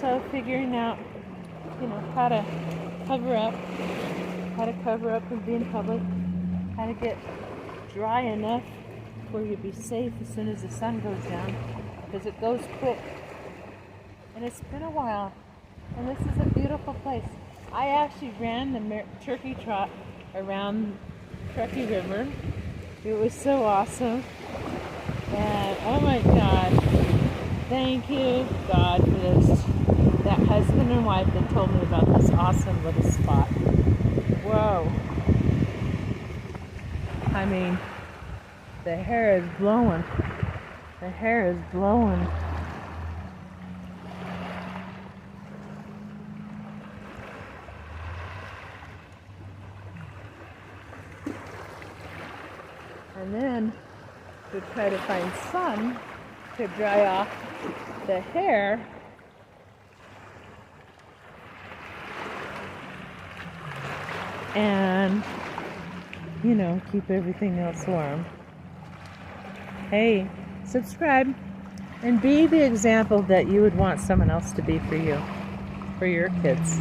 also figuring out, how to cover up and be in public, how to get dry enough where you'd be safe as soon as the sun goes down, because it goes quick. And it's been a while, and this is a beautiful place. I actually ran the turkey trot around Truckee River. It was so awesome. And oh my God, thank you God for this. That husband and wife that told me about this awesome little spot. Whoa. I mean, the hair is blowing. The hair is blowing. And then to try to find sun to dry off the hair. And, keep everything else warm. Hey, subscribe and be the example that you would want someone else to be for you, for your kids.